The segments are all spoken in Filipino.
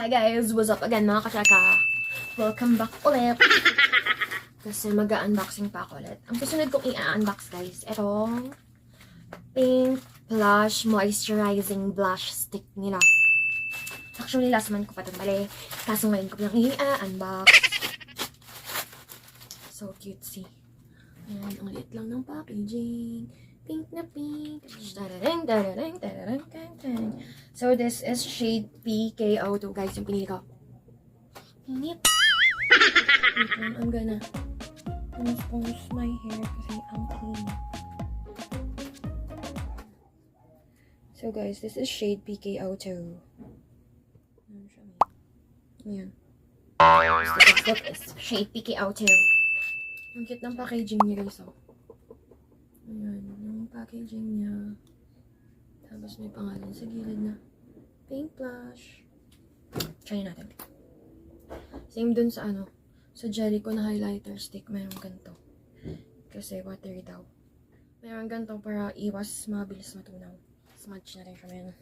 Hi guys! What's up again mga katsaka? Welcome back ulit! Kasi mag-unboxing pa ako ulit. Ang susunod kong i-unbox guys, itong Pink Blush Moisturizing Blush Stick nila. Actually, last month ko pa ito mali. Kaso ngayon ko lang i-unbox. So cutesy. Ayan, ang liit lang ng packaging. Pink na pink. So, this is shade PKO2, guys, yung pinili ko. Init. I'm gonna sponge my hair kasi ang clean. So, guys, this is shade PKO2. Ayan. This is shade PKO2. Ang cute ng packaging niya, guys, oh. Ayan, yung packaging niya. Tapos may pangalan sa gilid na Pink Blush. Try natin. Same dun sa sa jelly ko na highlighter stick. Mayroong ganito. Kasi watery daw. Mayroong ganito para iwas mabilis matunaw. Smudge na rin siya. Mayroon.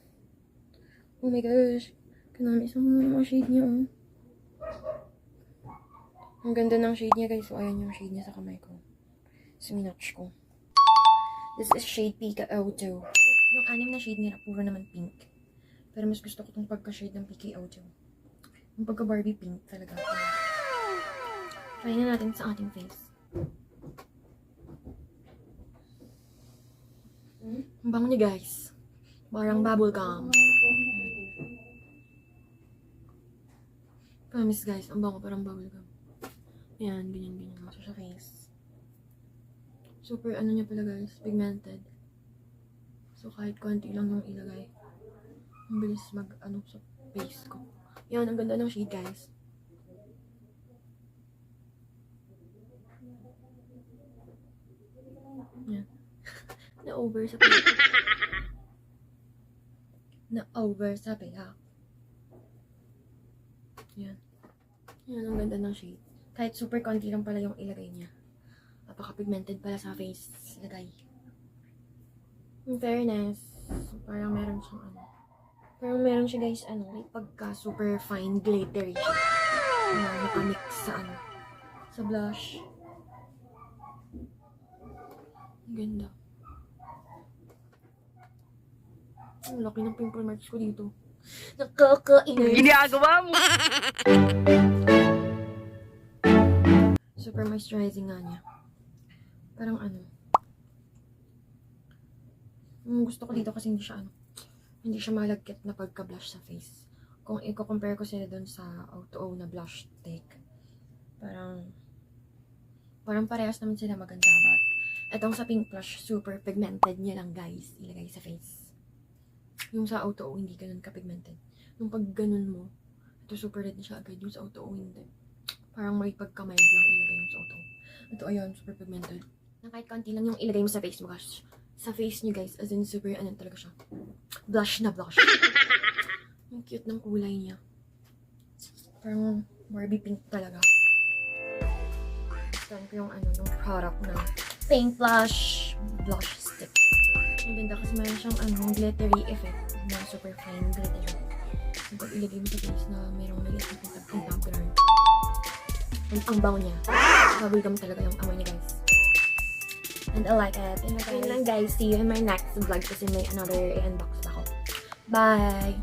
Oh my gosh. Kanami isang mga shade niya, oh. Ang ganda ng shade niya, guys. So, ayan yung shade niya sa kamay ko. Minatch ko. This is shade PKO2. Yung anim na shade nila, puro naman pink. Pero mas gusto ko itong pagka-shade ng PKO2. Yung pagka-Barbie pink talaga. Try na natin sa ating face. Ang bango niya, guys. Parang bubblegum. Promise, guys. Ang bango, parang bubblegum. Ayan, ganyan-ganyan ako sa face. Super niya pala, guys, pigmented. So kahit konti lang yung ilagay, ang bilis sa face ko. Yan, ang ganda ng shade, guys. Yan. Na-over sa paya. Na-over sa paya. Yan. Yan, ang ganda ng shade. Kahit super konti lang pala yung ilagay niya. Napaka-pigmented pala sa face. Lagay. In fairness, parang meron siyang parang meron siya, guys, may pagka super fine glittery siya. Nakamix sa blush. Ang ganda. Ang laki ng pimple marks ko dito. Nakakainis. Ginagawa mo! Super moisturizing nga niya. Parang gusto ko dito kasi hindi siya malagkit na pagka-blush sa face. Kung i-compare ko sila doon sa O2O na blush stick, parang parehas naman sila maganda. But etong sa Pink Blush, super pigmented niya lang, guys, ilagay sa face. Yung sa O2O, hindi ganun ka-pigmented. Yung pag ganun mo, ito super red na siya agad. Yung sa O2O, hindi. Parang may pagka-mild lang ilagay yung sa O2O. Ito, ayan, super pigmented. Na kahit konti lang yung ilagay mo sa face mo, gosh. Sa face niyo, guys, as in super, talaga siya. Blush na blush. Ang cute ng kulay niya. Parang Barbie pink talaga. Gusto ko yung yung product na Pink Blush Blush Stick. Ang ganda kasi mayroon siyang glittery effect na super fine glittery. Yung pag ilagay mo sa face na mayroong maliit na pintag-pintag. Ang bango niya. Bubblegum talaga yung amoy niya, guys. And I like it. And yun lang, guys. See you in my next vlog kasi may another i-unbox pa ako. Bye!